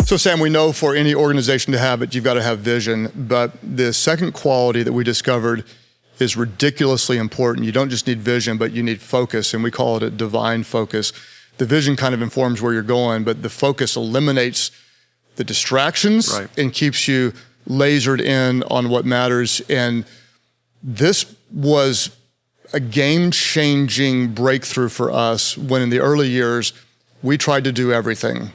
So Sam, we know for any organization to have it, you've got to have vision. But the second quality that we discovered is ridiculously important. You don't just need vision, but you need focus, and we call it a divine focus. The vision kind of informs where you're going, but the focus eliminates the distractions and keeps you lasered in on what matters. And this was a game-changing breakthrough for us when in the early years, we tried to do everything.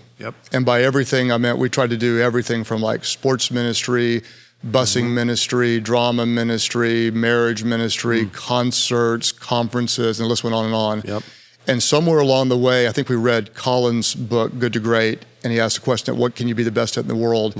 And by everything, I meant we tried to do everything from like sports ministry, busing ministry, drama ministry, marriage ministry, concerts, conferences, and the list went on and on. And somewhere along the way, I think we read Colin's book, Good to Great, and he asked the question, what can you be the best at in the world?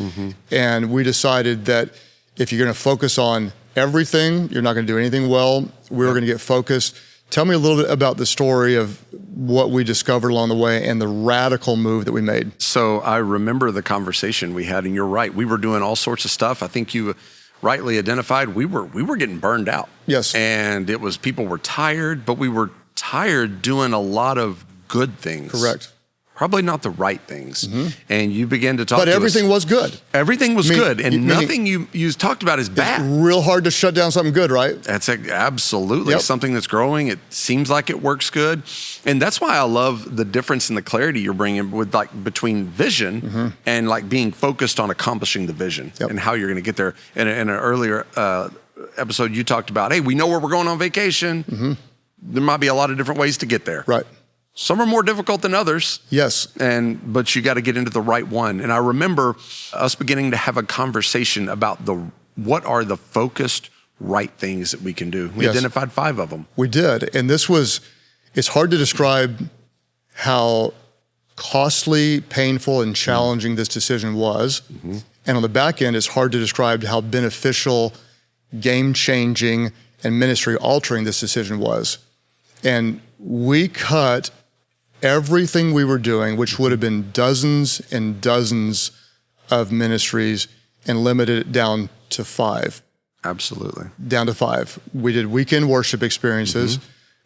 And we decided that if you're gonna focus on everything, you're not gonna do anything well. We were gonna get focused. Tell me a little bit about the story of what we discovered along the way and the radical move that we made. So I remember the conversation we had, and you're right. We were doing all sorts of stuff. I think you rightly identified we were getting burned out. Yes. And it was people were tired, but we were tired doing a lot of good things. Correct. Probably not the right things. And you began to talk but to everything us. was good. Everything was good. And nothing you talked about is bad. It's real hard to shut down something good, right? That's absolutely something that's growing. It seems like it works good. And that's why I love the difference in the clarity you're bringing with like between vision and like being focused on accomplishing the vision and how you're going to get there. In an earlier episode, you talked about, hey, we know where we're going on vacation. There might be a lot of different ways to get there. Right. Some are more difficult than others. Yes. But you got to get into the right one. And I remember us beginning to have a conversation about what are the focused right things that we can do. We identified 5 of them. We did. And it's hard to describe how costly, painful, and challenging this decision was. And on the back end, it's hard to describe how beneficial, game-changing, and ministry-altering this decision was. And we cut everything we were doing, which would have been dozens and dozens of ministries, and limited it down to 5. Absolutely. Down to 5. We did weekend worship experiences.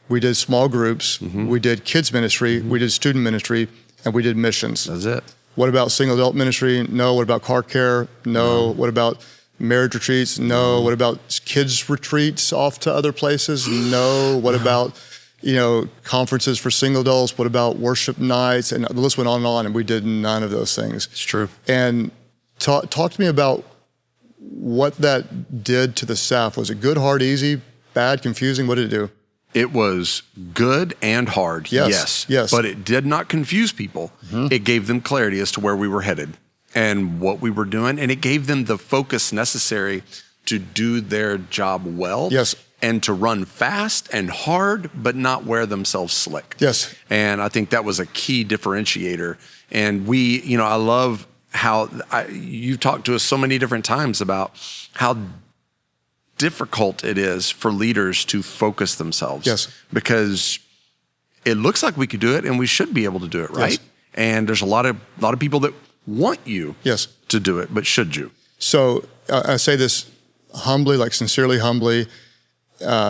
We did small groups. We did kids ministry. We did student ministry, and we did missions. That's it. What about single adult ministry? No. What about car care? No. What about marriage retreats? No. What about kids retreats off to other places? No. What about conferences for single adults? What about worship nights? And the list went on, and we did none of those things. It's true. And talk to me about what that did to the staff. Was it good, hard, easy, bad, confusing? What did it do? It was good and hard. Yes. But it did not confuse people. It gave them clarity as to where we were headed and what we were doing. And it gave them the focus necessary to do their job well. Yes. And to run fast and hard, but not wear themselves slick. Yes. And I think that was a key differentiator. And I love how you've talked to us so many different times about how difficult it is for leaders to focus themselves. Yes. Because it looks like we could do it and we should be able to do it, right? Yes. And there's a lot of people that want you to do it, but should you? So I say this humbly, like sincerely humbly,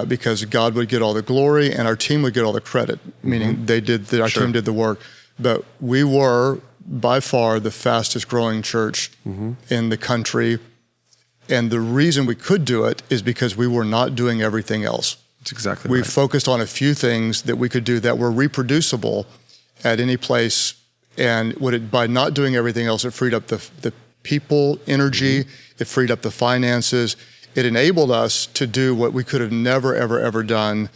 because God would get all the glory and our team would get all the credit, meaning our team did the work. But we were by far the fastest growing church in the country. And the reason we could do it is because we were not doing everything else. That's exactly right. We right. focused on a few things that we could do that were reproducible at any place. And by not doing everything else, it freed up the people energy, it freed up the finances. It enabled us to do what we could have never, ever, ever done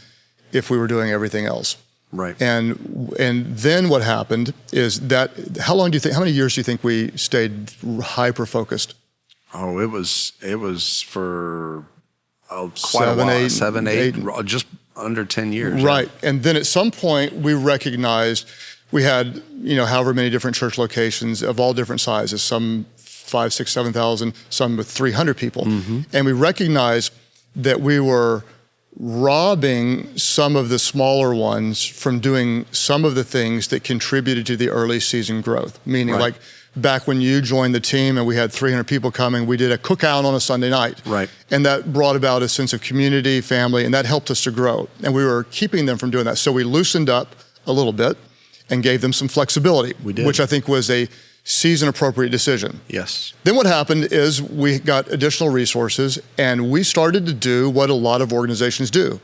if we were doing everything else. Right. And then what happened is that, how many years do you think we stayed hyper-focused? Oh, it was for quite a while, 7, 8, just under 10 years. Right. And then at some point we recognized we had, however many different church locations of all different sizes, some 5, 6, 7,000, some with 300 people. And we recognized that we were robbing some of the smaller ones from doing some of the things that contributed to the early season growth. Meaning like back when you joined the team and we had 300 people coming, we did a cookout on a Sunday night. Right. And that brought about a sense of community, family, and that helped us to grow. And we were keeping them from doing that. So we loosened up a little bit and gave them some flexibility, we did. Which I think was a season appropriate decision. Yes. Then what happened is we got additional resources and we started to do what a lot of organizations do,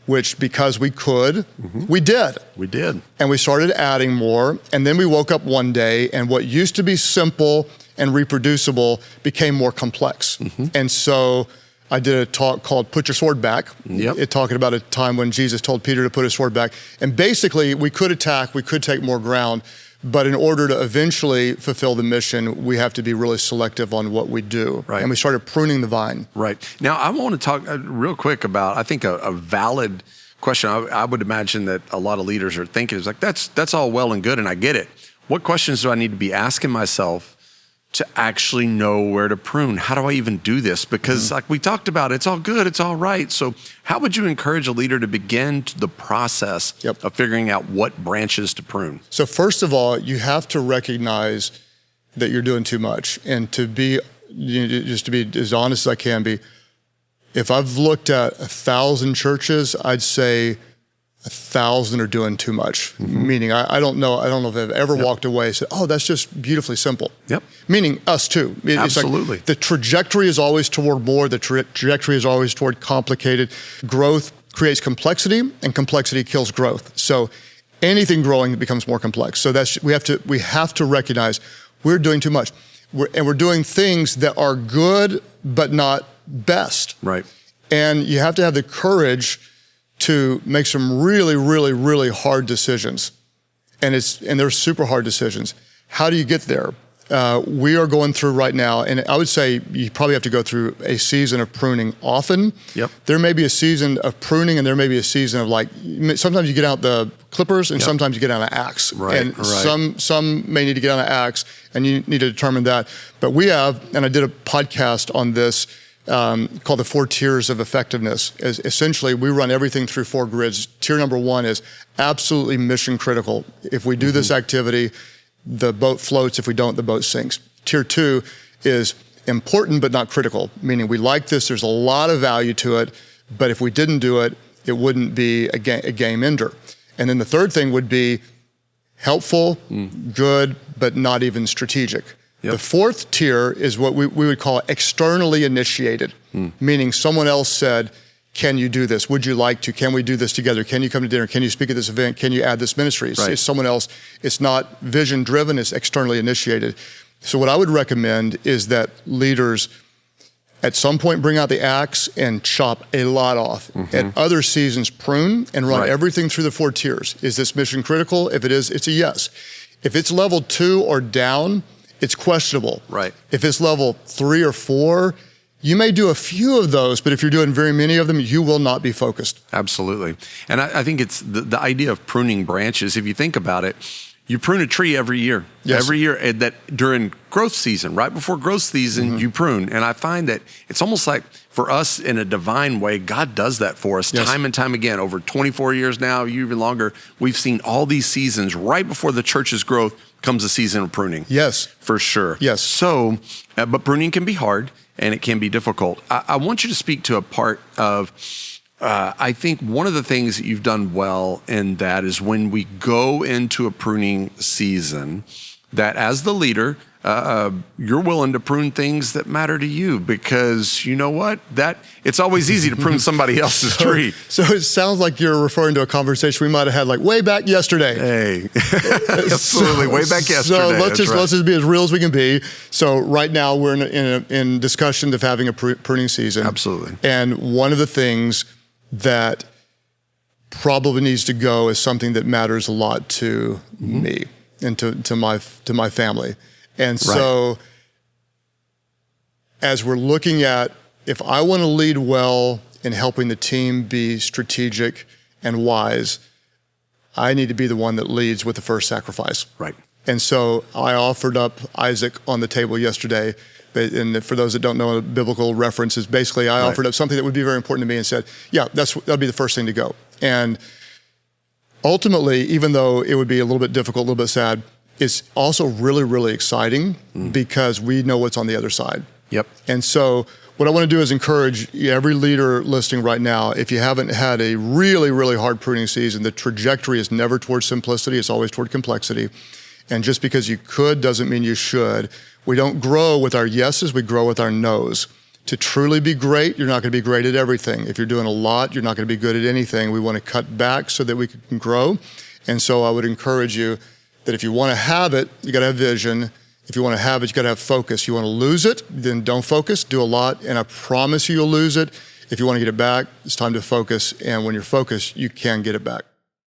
which because we could, we did. We did. And we started adding more. And then we woke up one day and what used to be simple and reproducible became more complex. And so I did a talk called Put Your Sword Back. It talking about a time when Jesus told Peter to put his sword back. And basically we could attack, we could take more ground, but in order to eventually fulfill the mission, we have to be really selective on what we do. Right. And we started pruning the vine. Right. Now, I want to talk real quick about, I think, a valid question. I would imagine that a lot of leaders are thinking, is like, that's all well and good, and I get it. What questions do I need to be asking myself to actually know where to prune? How do I even do this? Because like we talked about, it's all good, it's all right. So how would you encourage a leader to begin the process of figuring out what branches to prune? So first of all, you have to recognize that you're doing too much. And to be, just to be as honest as I can be, if I've looked at 1,000 churches, I'd say 1,000 are doing too much. Meaning, I don't know if I've ever walked away and said, oh, that's just beautifully simple. Meaning us too. It's Absolutely. Like the trajectory is always toward more. The trajectory is always toward complicated. Growth creates complexity, and complexity kills growth. So anything growing becomes more complex. So we have to recognize we're doing too much. We're doing things that are good, but not best. Right. And you have to have the courage to make some really, really, really hard decisions. And they're super hard decisions. How do you get there? We are going through right now, and I would say you probably have to go through a season of pruning often. There may be a season of pruning, and there may be a season of like, sometimes you get out the clippers, and sometimes you get out an axe. And some may need to get out an axe, and you need to determine that. But we have, and I did a podcast on this, called the 4 tiers of effectiveness. Essentially, we run everything through 4 grids. Tier number 1 is absolutely mission critical. If we do this activity, the boat floats. If we don't, the boat sinks. Tier 2 is important but not critical, meaning we like this, there's a lot of value to it, but if we didn't do it, it wouldn't be a game ender. And then the third thing would be helpful, good, but not even strategic. The 4th tier is what we would call externally initiated, meaning someone else said, can you do this? Would you like to? Can we do this together? Can you come to dinner? Can you speak at this event? Can you add this ministry? It's someone else. It's not vision driven, it's externally initiated. So what I would recommend is that leaders at some point bring out the axe and chop a lot off. At other seasons, prune and run everything through the 4 tiers. Is this mission critical? If it is, it's a yes. If it's level 2 or down, it's questionable. If it's level 3 or 4, you may do a few of those, but if you're doing very many of them, you will not be focused. Absolutely. And I think it's the idea of pruning branches. If you think about it, you prune a tree every year. Every year, that during growth season, right before growth season, you prune. And I find that it's almost like for us in a divine way, God does that for us time and time again. Over 24 years now, even longer, we've seen all these seasons. Right before the church's growth comes a season of pruning. For sure. So, but pruning can be hard and it can be difficult. I want you to speak to a part of, I think one of the things that you've done well in that is when we go into a pruning season, that as the leader, you're willing to prune things that matter to you, because you know what? It's always easy to prune somebody else's tree. So it sounds like you're referring to a conversation we might have had like way back yesterday. Hey, absolutely, way back yesterday. So let's just be as real as we can be. So right now we're in discussion of having a pruning season. Absolutely. And one of the things that probably needs to go is something that matters a lot to me and to my family. And so as we're looking at, if I want to lead well in helping the team be strategic and wise, I need to be the one that leads with the first sacrifice. And so I offered up Isaac on the table yesterday. And for those that don't know, a biblical reference is basically I offered up something that would be very important to me and said, that'll be the first thing to go. And ultimately, even though it would be a little bit difficult, a little bit sad, it's also really, really exciting because we know what's on the other side. And so what I want to do is encourage every leader listening right now, if you haven't had a really, really hard pruning season, the trajectory is never towards simplicity, it's always toward complexity. And just because you could doesn't mean you should. We don't grow with our yeses, we grow with our nos. To truly be great, you're not going to be great at everything. If you're doing a lot, you're not going to be good at anything. We want to cut back so that we can grow. And so I would encourage you that if you want to have it, you got to have vision. If you want to have it, you got to have focus. You want to lose it, then don't focus, do a lot, and I promise you you'll lose it. If you want to get it back, it's time to focus. And when you're focused, you can get it back.